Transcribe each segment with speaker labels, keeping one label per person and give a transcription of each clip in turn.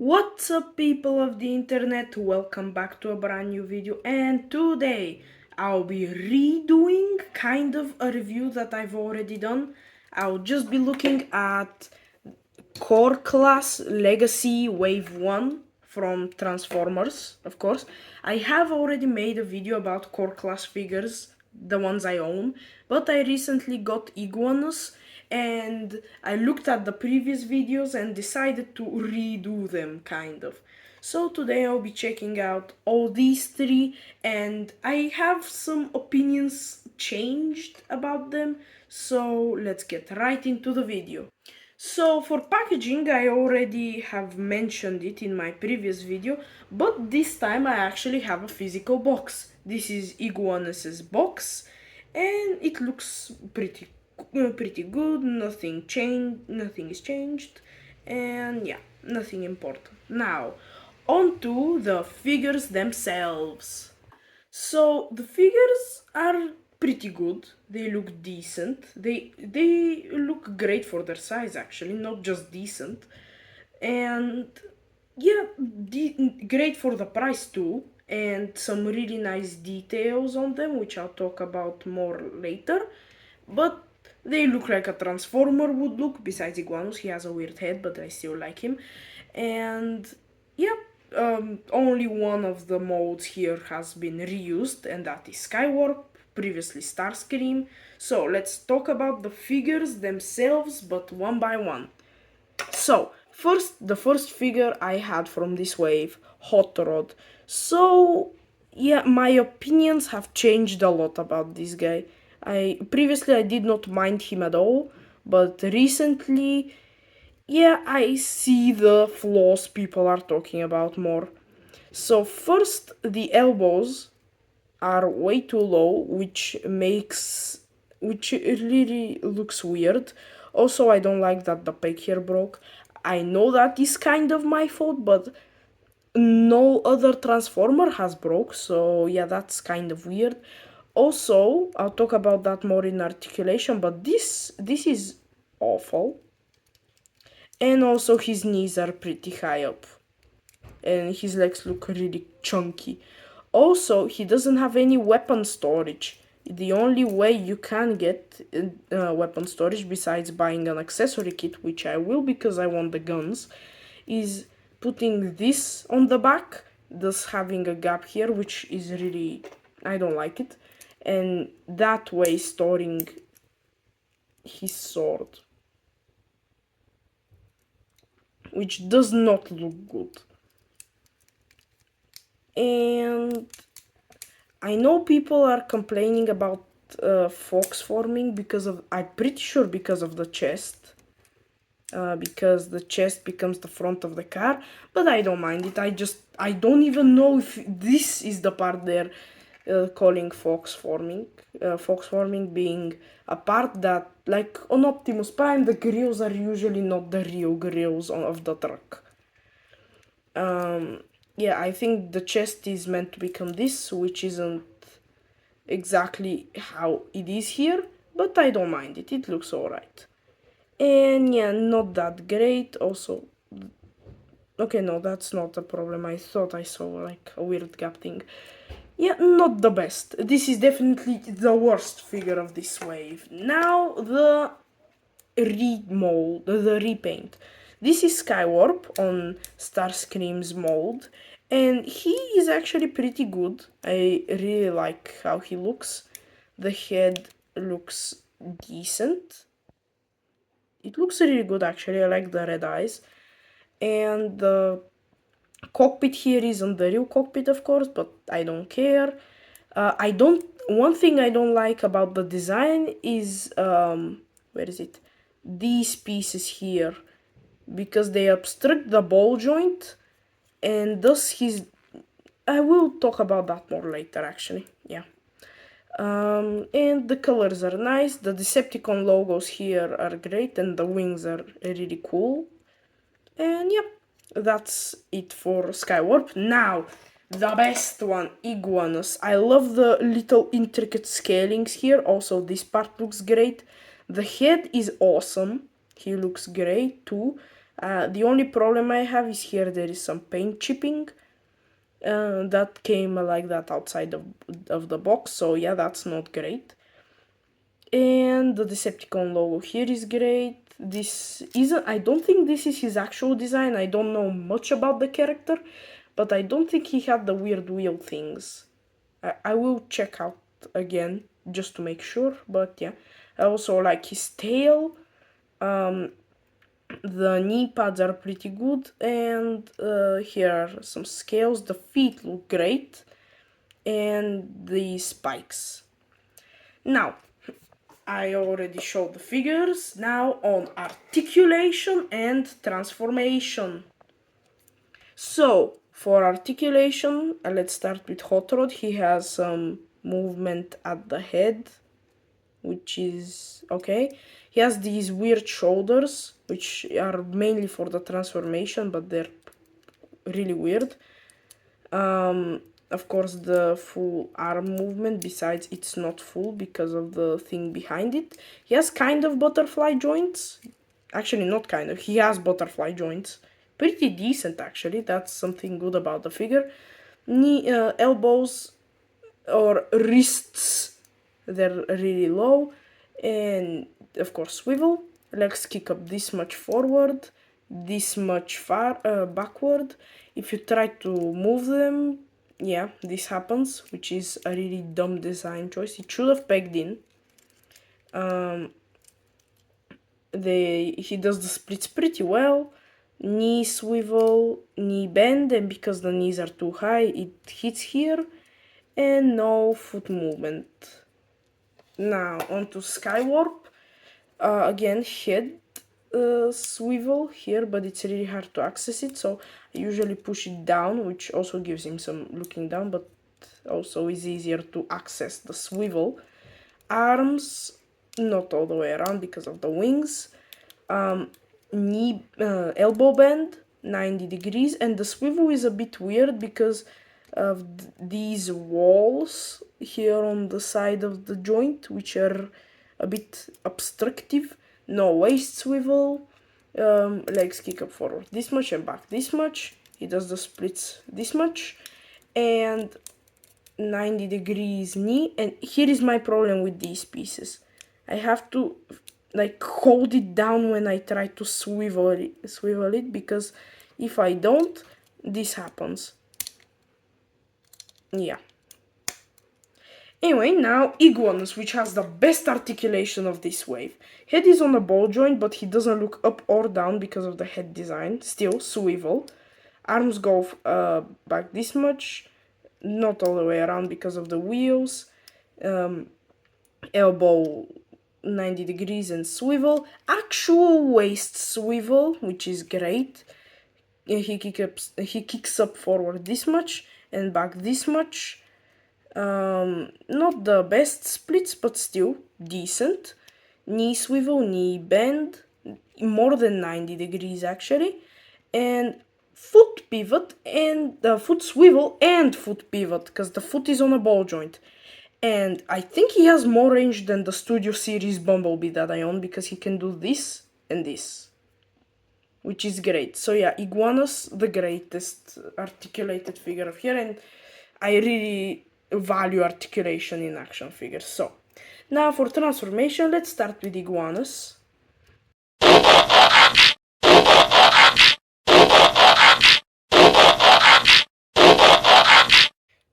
Speaker 1: What's up, people of the internet? Welcome back to a brand new video, and today I'll be redoing kind of a review that I've already done. I'll just be looking at Core Class Legacy Wave 1 from Transformers, of course. I have already made a video about Core Class figures, the ones I own, but I recently got Iguanas and I looked at the previous videos and decided to redo them, kind of. So today I'll be checking out all these three, and I have some opinions changed about them, so let's get right into the video. So for packaging, I already have mentioned it in my previous video, but this time I actually have a physical box. This is Iguanas's box, and it looks pretty good. Nothing is changed, and yeah, nothing important. Now, on to the figures themselves. So the figures are pretty good. They look decent. They look great for their size, actually, not just decent. And yeah, great for the price too. And some really nice details on them, which I'll talk about more later. But they look like a Transformer would look. Besides Iguanus, he has a weird head, but I still like him. And yeah, only one of the modes here has been reused, and that is Skywarp, previously Starscream. So let's talk about the figures themselves, but one by one. So the first figure I had from this wave, Hot Rod. So yeah, my opinions have changed a lot about this guy. Previously I did not mind him at all, but recently, yeah, I see the flaws people are talking about more. So first, the elbows are way too low, which really looks weird. Also, I don't like that the peg here broke. I know that is kind of my fault, but no other Transformer has broke, so yeah, that's kind of weird. Also, I'll talk about that more in articulation, but this is awful. And also his knees are pretty high up. And his legs look really chunky. Also, he doesn't have any weapon storage. The only way you can get weapon storage, besides buying an accessory kit, which I will because I want the guns, is putting this on the back, thus having a gap here, which is really, I don't like it. And that way storing his sword, which does not look good. And I know people are complaining about fox forming because of, I'm pretty sure because of the chest. Because the chest becomes the front of the car, but I don't mind it. I don't even know if this is the part they're calling fox forming. Fox forming being a part that, like on Optimus Prime, the grills are usually not the real grills of the truck. Yeah, I think the chest is meant to become this, which isn't exactly how it is here, but I don't mind it. It looks alright. And yeah, not that great. Also, okay, no, that's not a problem. I thought I saw like a weird gap thing. Yeah, not the best. This is definitely the worst figure of this wave. Now the remold, the repaint. This is Skywarp on Starscream's mold, and he is actually pretty good. I really like how he looks. The head looks decent. It looks really good, actually. I like the red eyes. And the cockpit here isn't the real cockpit, of course, but I don't care. One thing I don't like about the design is, where is it? These pieces here, because they obstruct the ball joint, and thus I will talk about that more later, actually. Yeah. And the colors are nice. The Decepticon logos here are great, and the wings are really cool. And yep, that's it for Skywarp. Now, the best one, Iguanus. I love the little intricate scalings here. Also, this part looks great. The head is awesome. He looks great too. The only problem I have is here there is some paint chipping that came like that outside of the box, so yeah, that's not great. And the Decepticon logo here is great. This isn't, I don't think this is his actual design. I don't know much about the character, but I don't think he had the weird wheel things. I will check out again just to make sure, but yeah. I also like his tail. The knee pads are pretty good, and here are some scales. The feet look great, and the spikes. Now, I already showed the figures. Now on articulation and transformation. So, for articulation, let's start with Hot Rod. He has some movement at the head, which is okay. He has these weird shoulders, which are mainly for the transformation, but they're really weird. Of course, the full arm movement, besides it's not full because of the thing behind it. He has kind of butterfly joints. Actually, not kind of. He has butterfly joints. Pretty decent, actually. That's something good about the figure. Knee, elbows or wrists, they're really low. And, of course, swivel. Legs kick up this much forward, this much far backward. If you try to move them, yeah, this happens, which is a really dumb design choice. It should have pegged in. He does the splits pretty well. Knee swivel, knee bend, and because the knees are too high, it hits here. And no foot movement. Now onto Skywarp. Again, head swivel here, but it's really hard to access it, so I usually push it down, which also gives him some looking down, but also is easier to access the swivel. Arms, not all the way around because of the wings. Knee, elbow bend, 90 degrees, and the swivel is a bit weird because of these walls here on the side of the joint, which are a bit obstructive. No waist swivel. Legs kick up forward this much and back this much. He does the splits this much, and 90 degrees knee. And here is my problem with these pieces. I have to like hold it down when I try to swivel it, because if I don't, this happens. Yeah. Anyway, now Iguanus, which has the best articulation of this wave. Head is on a ball joint, but he doesn't look up or down because of the head design. Still, swivel. Arms go back this much, not all the way around because of the wheels. Elbow 90 degrees and swivel. Actual waist swivel, which is great. He kicks up forward this much and back this much. Not the best splits, but still decent. Knee swivel, knee bend, more than 90 degrees actually. And foot pivot and foot swivel and foot pivot, because the foot is on a ball joint. And I think he has more range than the Studio Series Bumblebee that I own, because he can do this and this, which is great. So yeah, Iguanus, the greatest articulated figure of here, and I really value articulation in action figures. So now for transformation, let's start with Iguanus.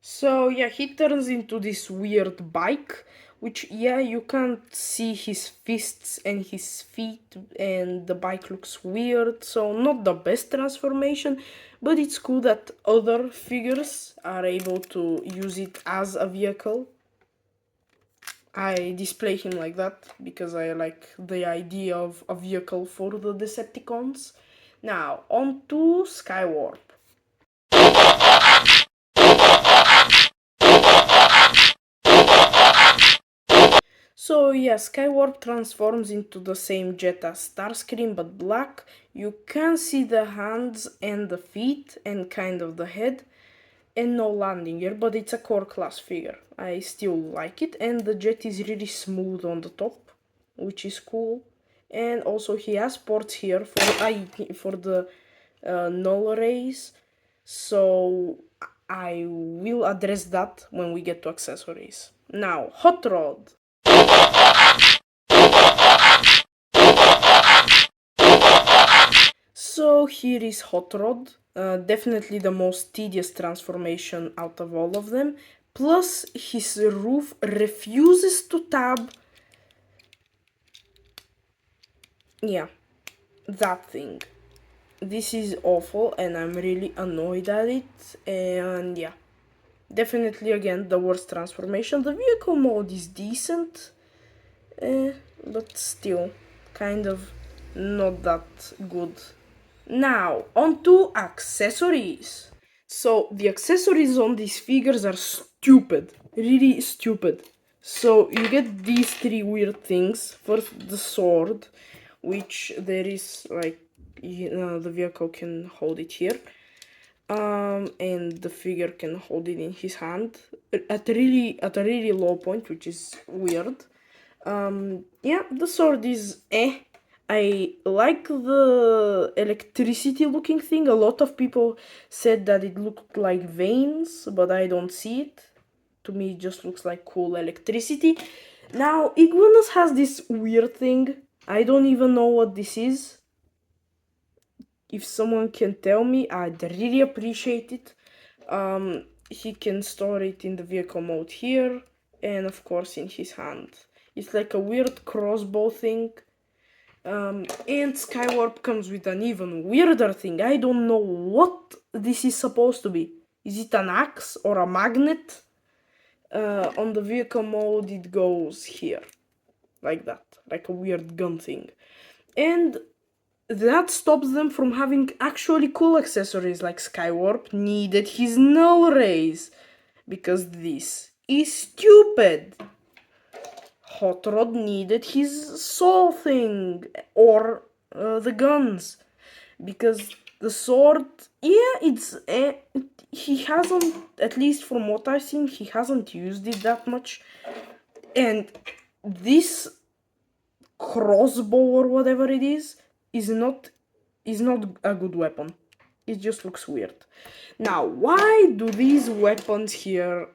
Speaker 1: So yeah, he turns into this weird bike, which, yeah, you can't see his fists and his feet, and the bike looks weird, so not the best transformation, but it's cool that other figures are able to use it as a vehicle. I display him like that because I like the idea of a vehicle for the Decepticons. Now, on to Skywarp. So yeah, Skywarp transforms into the same jet as Starscream, but black. You can see the hands and the feet and kind of the head, and no landing gear, but it's a core class figure. I still like it, and the jet is really smooth on the top, which is cool. And also he has ports here for the null rays, so I will address that when we get to accessories. Now, hot rod. So here is hot rod, definitely the most tedious transformation out of all of them. Plus his roof refuses to tab. Yeah, that thing. This is awful and I'm really annoyed at it, and yeah, definitely again the worst transformation. The vehicle mode is decent, but still kind of not that good. Now on to accessories. So the accessories on these figures are stupid, really stupid. So you get these three weird things. First, the sword, which there is like, the vehicle can hold it here, and the figure can hold it in his hand at a really low point, which is weird. Yeah, the sword is eh. I like the electricity looking thing. A lot of people said that it looked like veins, but I don't see it. To me, it just looks like cool electricity. Now, Iguanas has this weird thing. I don't even know what this is. If someone can tell me, I'd really appreciate it. He can store it in the vehicle mode here, and of course in his hand. It's like a weird crossbow thing. And Skywarp comes with an even weirder thing. I don't know what this is supposed to be. Is it an axe or a magnet? On the vehicle mode it goes here. Like that. Like a weird gun thing. And that stops them from having actually cool accessories, like Skywarp needed his null rays. Because this is stupid. Hot Rod needed his soul thing, or the guns, because the sword, yeah, he hasn't, at least from what I've seen, he hasn't used it that much, and this crossbow or whatever it is not a good weapon. It just looks weird. Now, why do these weapons here,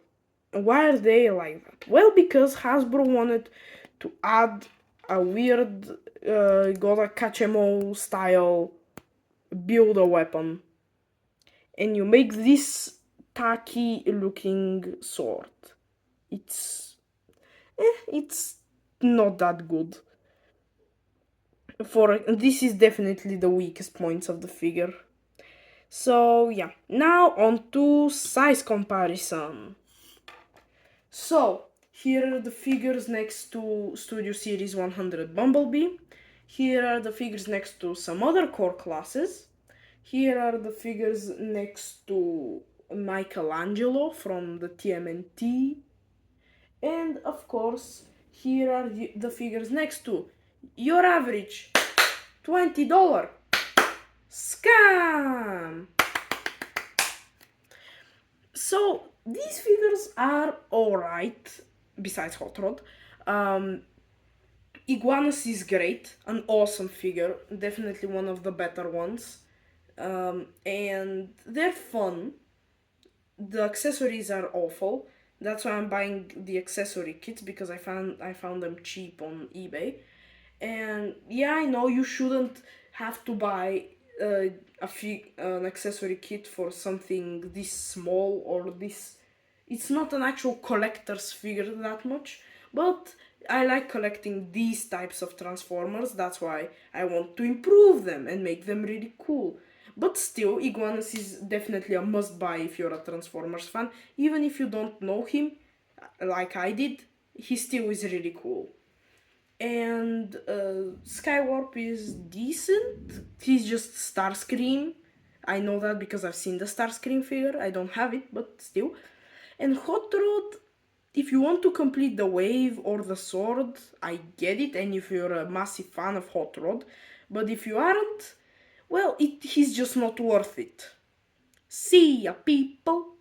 Speaker 1: why are they like that? Well, because Hasbro wanted to add a weird Goda Kachemo style build a weapon. And you make this tacky looking sword. It's not that good. This is definitely the weakest points of the figure. So yeah, now on to size comparison. So here are the figures next to Studio Series 100 Bumblebee. Here are the figures next to some other core classes. Here are the figures next to Michelangelo from the TMNT. And of course, here are the figures next to your average $20 scam. So these figures are alright, besides Hot Rod. Iguanas is great, an awesome figure, definitely one of the better ones. And they're fun. The accessories are awful. That's why I'm buying the accessory kits, because I found them cheap on eBay. And yeah, I know you shouldn't have to buy an accessory kit for something this small or this. It's not an actual collector's figure that much, but I like collecting these types of Transformers. That's why I want to improve them and make them really cool. But still, Iguanas is definitely a must buy if you're a Transformers fan. Even if you don't know him, like I did, he still is really cool. And Skywarp is decent. He's just Starscream. I know that because I've seen the Starscream figure. I don't have it, but still. And Hot Rod, if you want to complete the wave or the sword, I get it, and if you're a massive fan of Hot Rod. But if you aren't, well, he's just not worth it. See ya, people!